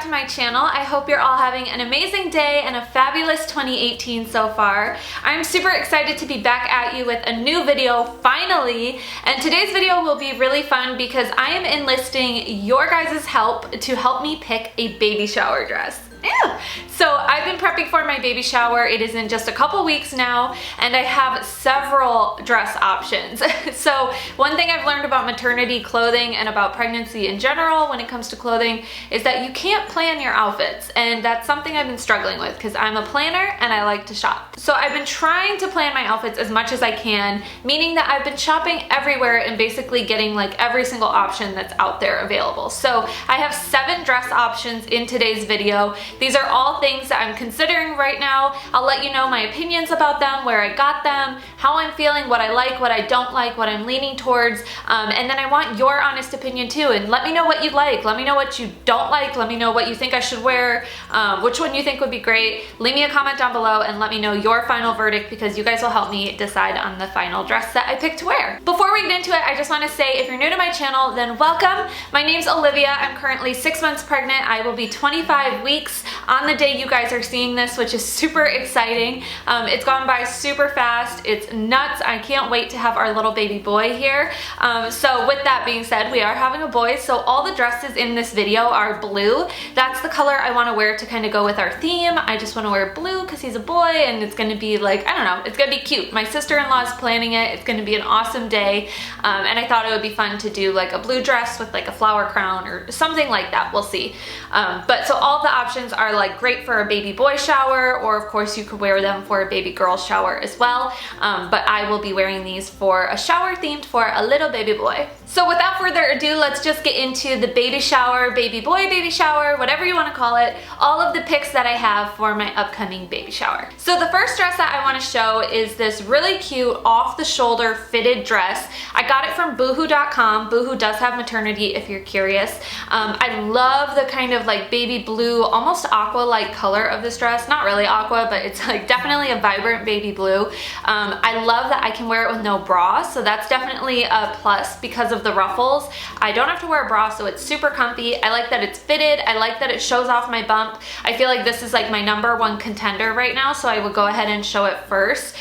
to my channel. I hope you're all having an amazing day and a fabulous 2018 so far. I'm super excited to be back at you with a new video finally, and today's video will be really fun because I am enlisting your guys' help to help me pick a baby shower dress. Yeah. So I've been prepping for my baby shower. It is in just a couple weeks now, and I have several dress options. So one thing I've learned about maternity clothing and about pregnancy in general when it comes to clothing is that you can't plan your outfits, and that's something I've been struggling with because I'm a planner and I like to shop. So I've been trying to plan my outfits as much as I can, meaning that I've been shopping everywhere and basically getting like every single option that's out there available. So I have 7 dress options in today's video. These are all things that I'm considering right now. I'll let you know my opinions about them, where I got them, how I'm feeling, what I like, what I don't like, what I'm leaning towards, and then I want your honest opinion too, and let me know what you like, let me know what you don't like, let me know what you think I should wear, which one you think would be great. Leave me a comment down below and let me know your final verdict because you guys will help me decide on the final dress that I pick to wear. Before we get into it, I just want to say if you're new to my channel, then welcome. My name's Olivia. I'm currently 6 months pregnant. I will be 25 weeks on the day you guys are seeing this, which is super exciting. It's gone by super fast. It's nuts. I can't wait to have our little baby boy here. So with that being said, we are having a boy, so all the dresses in this video are blue. That's the color I want to wear to kind of go with our theme. I just want to wear blue because he's a boy and it's going to be like, I don't know, it's going to be cute. My sister-in-law is planning it. It's going to be an awesome day, and I thought it would be fun to do like a blue dress with like a flower crown or something like that. We'll see. But so all the options are like great for a baby boy shower, or of course you could wear them for a baby girl shower as well. But I will be wearing these for a shower themed for a little baby boy. So without further ado, let's just get into the baby shower, baby boy baby shower, whatever you want to call it, all of the picks that I have for my upcoming baby shower. So the first dress that I want to show is this really cute off the shoulder fitted dress. I got it from boohoo.com. Boohoo does have maternity if you're curious. I love the kind of like baby blue, almost aqua-like color of this dress. Not really aqua, but it's like definitely a vibrant baby blue. I love that I can wear it with no bra, so that's definitely a plus because of the ruffles. I don't have to wear a bra, so it's super comfy. I like that it's fitted. I like that it shows off my bump. I feel like this is like my #1 contender right now, so I would go ahead and show it first.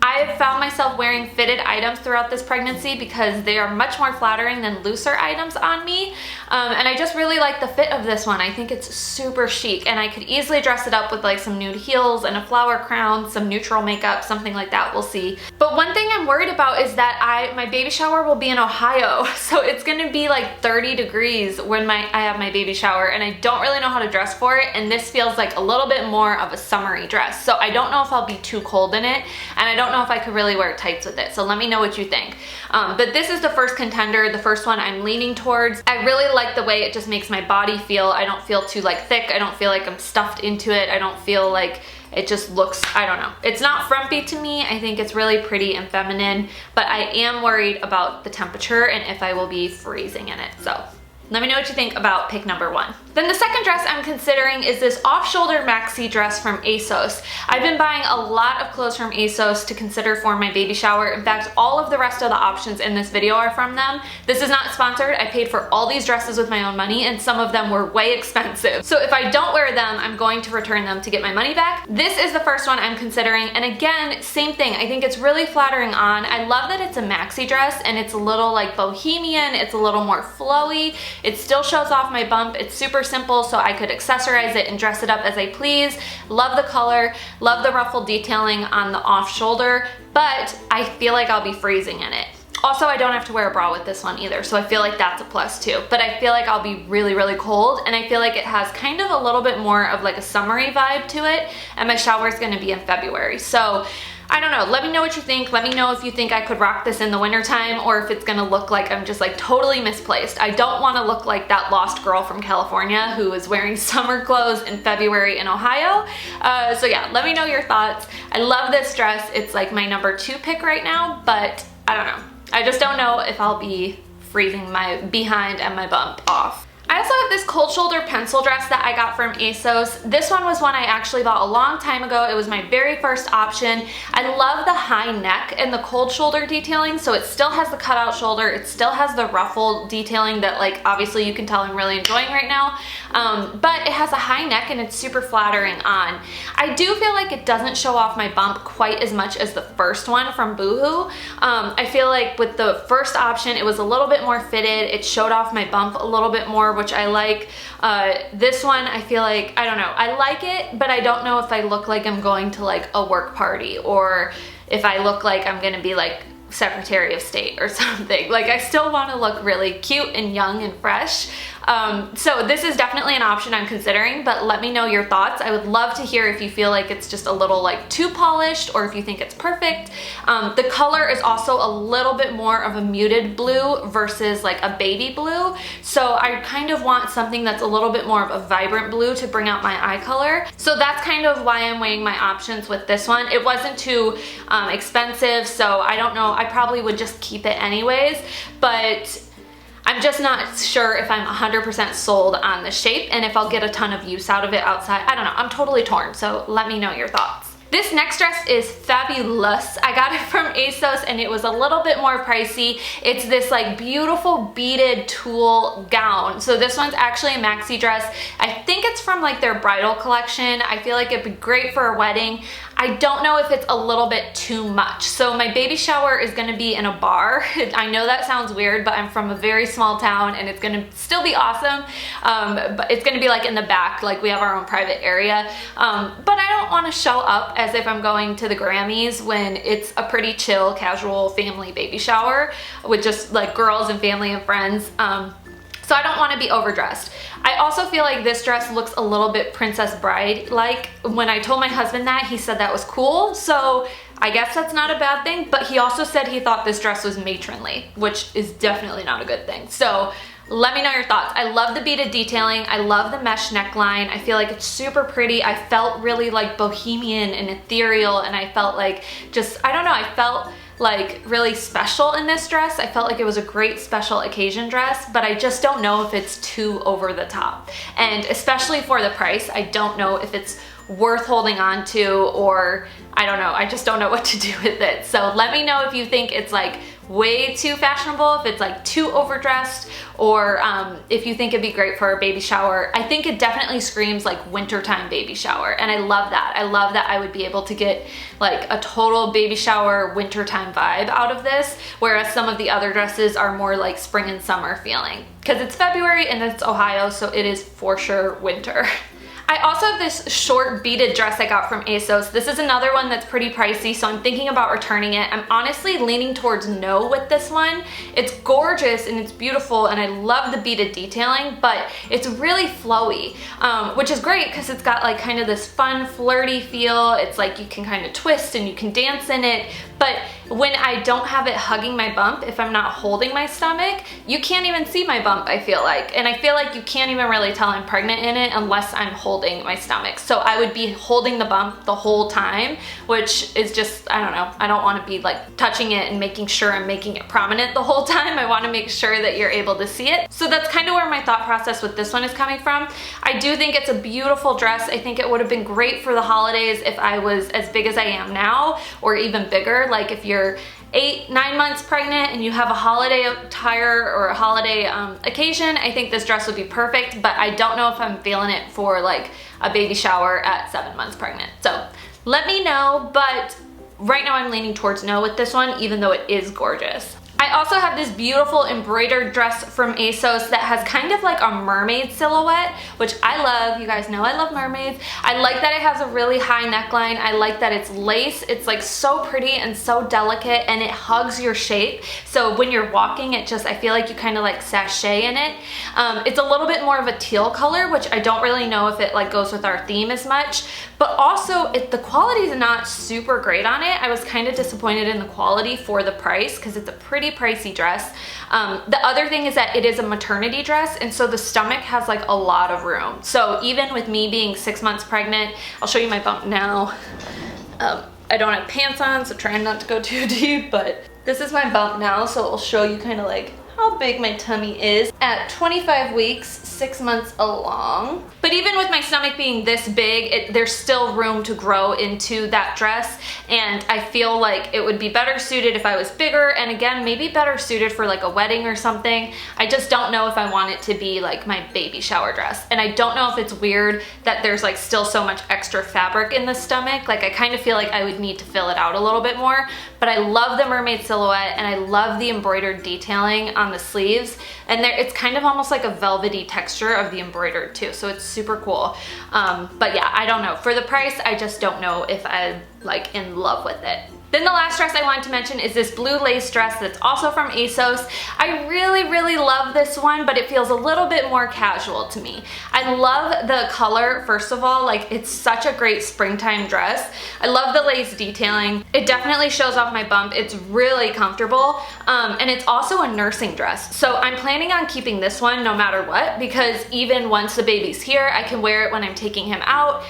I've found myself wearing fitted items throughout this pregnancy because they are much more flattering than looser items on me, and I just really like the fit of this one. I think it's super chic, and I could easily dress it up with like some nude heels and a flower crown, some neutral makeup, something like that. We'll see. But one thing I'm worried about is that my baby shower will be in Ohio, so it's gonna be like 30 degrees when I have my baby shower, and I don't really know how to dress for it, and this feels like a little bit more of a summery dress, so I don't know if I'll be too cold in it, and I don't know if I could really wear tights with it, so let me know what you think. But this is the first contender, the first one I'm leaning towards. I really like the way it just makes my body feel. I don't feel too like thick. I don't feel like I'm stuffed into it. I don't feel like it just looks, I don't know. It's not frumpy to me. I think it's really pretty and feminine, but I am worried about the temperature and if I will be freezing in it. So let me know what you think about pick #1. Then the second dress I'm considering is this off-shoulder maxi dress from ASOS. I've been buying a lot of clothes from ASOS to consider for my baby shower. In fact, all of the rest of the options in this video are from them. This is not sponsored. I paid for all these dresses with my own money, and some of them were way expensive. So if I don't wear them, I'm going to return them to get my money back. This is the first one I'm considering, and again, same thing. I think it's really flattering on. I love that it's a maxi dress, and it's a little like bohemian. It's a little more flowy. It still shows off my bump. It's super simple, so I could accessorize it and dress it up as I please. Love the color, love the ruffle detailing on the off shoulder, but I feel like I'll be freezing in it. Also, I don't have to wear a bra with this one either, so I feel like that's a plus too. But I feel like I'll be really, really cold, and I feel like it has kind of a little bit more of like a summery vibe to it, and my shower is gonna be in February. So I don't know, let me know what you think. Let me know if you think I could rock this in the wintertime or if it's gonna look like I'm just like totally misplaced. I don't wanna look like that lost girl from California who is wearing summer clothes in February in Ohio. So yeah, let me know your thoughts. I love this dress. It's like my #2 pick right now, but I don't know. I just don't know if I'll be freezing my behind and my bump off. I also have this cold shoulder pencil dress that I got from ASOS. This one was one I actually bought a long time ago. It was my very first option. I love the high neck and the cold shoulder detailing, so it still has the cutout shoulder, it still has the ruffle detailing that, like, obviously you can tell I'm really enjoying right now, but it has a high neck and it's super flattering on. I do feel like it doesn't show off my bump quite as much as the first one from BOOHOO. I feel like with the first option it was a little bit more fitted, it showed off my bump a little bit more, which I like. This one, I feel like, I don't know, I like it, but I don't know if I look like I'm going to like a work party, or if I look like I'm gonna be like Secretary of State or something. Like, I still want to look really cute and young and fresh. So this is definitely an option I'm considering, but let me know your thoughts. I would love to hear if you feel like it's just a little like too polished, or if you think it's perfect. The color is also a little bit more of a muted blue versus like a baby blue. So I kind of want something that's a little bit more of a vibrant blue to bring out my eye color. So that's kind of why I'm weighing my options with this one. It wasn't too expensive, so I don't know, I probably would just keep it anyways, but I'm just not sure if I'm 100% sold on the shape and if I'll get a ton of use out of it outside. I don't know, I'm totally torn, so let me know your thoughts. This next dress is fabulous. I got it from ASOS and it was a little bit more pricey. It's this like beautiful beaded tulle gown. So this one's actually a maxi dress. I think it's from like their bridal collection. I feel like it'd be great for a wedding. I don't know if it's a little bit too much. So my baby shower is gonna be in a bar. I know that sounds weird, but I'm from a very small town and it's gonna still be awesome. But it's gonna be like in the back, like we have our own private area. But I don't wanna show up as if I'm going to the Grammys when it's a pretty chill, casual family baby shower with just like girls and family and friends. So I don't want to be overdressed. I also feel like this dress looks a little bit Princess Bride-like. When I told my husband that, he said that was cool, so I guess that's not a bad thing, but he also said he thought this dress was matronly, which is definitely not a good thing. So let me know your thoughts. I love the beaded detailing. I love the mesh neckline. I feel like it's super pretty. I felt really like bohemian and ethereal, and I felt like just, I don't know, I felt like really special in this dress. I felt like it was a great special occasion dress, but I just don't know if it's too over the top. And especially for the price, I don't know if it's worth holding on to, or I don't know, I just don't know what to do with it. So let me know if you think it's like way too fashionable, if it's like too overdressed, or if you think it'd be great for a baby shower. I think it definitely screams like wintertime baby shower, and I love that. I love that I would be able to get like a total baby shower wintertime vibe out of this, whereas some of the other dresses are more like spring and summer feeling. Because it's February and it's Ohio, so it is for sure winter. I also have this short beaded dress I got from ASOS. This is another one that's pretty pricey, so I'm thinking about returning it. I'm honestly leaning towards no with this one. It's gorgeous and it's beautiful and I love the beaded detailing, but it's really flowy, which is great because it's got like kind of this fun flirty feel. It's like you can kind of twist and you can dance in it, but when I don't have it hugging my bump, if I'm not holding my stomach, you can't even see my bump, I feel like. And I feel like you can't even really tell I'm pregnant in it unless I'm holding my stomach. So I would be holding the bump the whole time, which is just, I don't know, I don't want to be like touching it and making sure I'm making it prominent the whole time. I want to make sure that you're able to see it. So that's kind of where my thought process with this one is coming from. I do think it's a beautiful dress. I think it would have been great for the holidays if I was as big as I am now, or even bigger. Like if you're 8-9 months pregnant and you have a holiday attire or a holiday occasion, I think this dress would be perfect, but I don't know if I'm feeling it for like a baby shower at 7 months pregnant. So let me know, but right now I'm leaning towards no with this one, even though it is gorgeous. I also have this beautiful embroidered dress from ASOS that has kind of like a mermaid silhouette, which I love. You guys know I love mermaids. I like that it has a really high neckline. I like that it's lace. It's like so pretty and so delicate, and it hugs your shape. So when you're walking, it just, I feel like you kind of like sashay in it. It's a little bit more of a teal color, which I don't really know if it like goes with our theme as much, but also the quality is not super great on it. I was kind of disappointed in the quality for the price because it's a pretty pricey dress. The other thing is that it is a maternity dress, and so the stomach has like a lot of room. So even with me being 6 months pregnant, I'll show you my bump now. I don't have pants on, so trying not to go too deep, but this is my bump now, so it'll show you kind of like how how big my tummy is at 25 weeks, 6 months along. But even with my stomach being this big, there's still room to grow into that dress, and I feel like it would be better suited if I was bigger, and again, maybe better suited for like a wedding or something. I just don't know if I want it to be like my baby shower dress, and I don't know if it's weird that there's like still so much extra fabric in the stomach. Like I kind of feel like I would need to fill it out a little bit more, but I love the mermaid silhouette and I love the embroidered detailing on the sleeves, and it's kind of almost like a velvety texture of the embroidered too, so it's super cool. But yeah, I don't know. For the price, I just don't know if I'm like in love with it. Then the last dress I wanted to mention is this blue lace dress that's also from ASOS. I really, really love this one, but it feels a little bit more casual to me. I love the color, first of all, like it's such a great springtime dress. I love the lace detailing. It definitely shows off my bump. It's really comfortable, and it's also a nursing dress. So I'm planning on keeping this one no matter what, because even once the baby's here, I can wear it when I'm taking him out.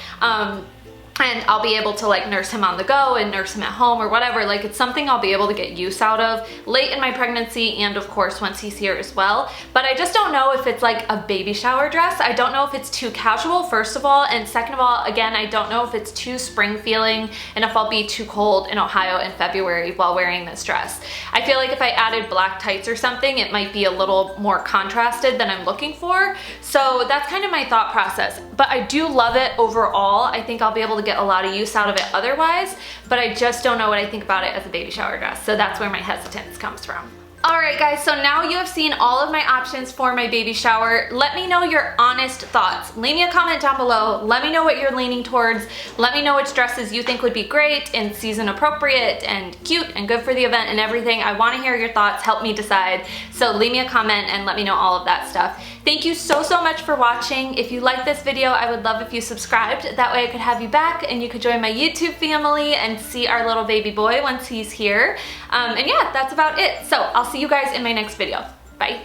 And I'll be able to like nurse him on the go and nurse him at home or whatever. Like it's something I'll be able to get use out of late in my pregnancy and of course once he's here as well. But I just don't know if it's like a baby shower dress. I don't know if it's too casual, first of all, and second of all, again, I don't know if it's too spring feeling and if I'll be too cold in Ohio in February while wearing this dress. I feel like if I added black tights or something, it might be a little more contrasted than I'm looking for. So that's kind of my thought process. But I do love it overall. I think I'll be able to get a lot of use out of it otherwise, but I just don't know what I think about it as a baby shower dress. So that's where my hesitance comes from. Alright guys, so now you have seen all of my options for my baby shower. Let me know your honest thoughts. Leave me a comment down below. Let me know what you're leaning towards. Let me know which dresses you think would be great and season appropriate and cute and good for the event and everything. I want to hear your thoughts. Help me decide. So leave me a comment and let me know all of that stuff. Thank you so much for watching. If you liked this video, I would love if you subscribed. That way I could have you back and you could join my YouTube family and see our little baby boy once he's here. And yeah, that's about it. So I'll see you guys in my next video. Bye.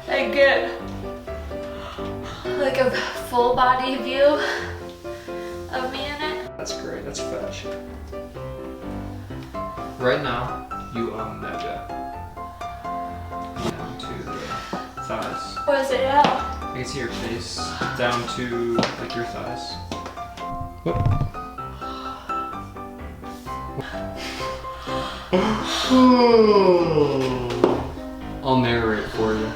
I get like a full body view of me in it. That's great, that's fetch. Right now, you own that jacket. Down to the thighs. Where's it at? I can see your face down to like your thighs. Whoop. I'll narrate for you.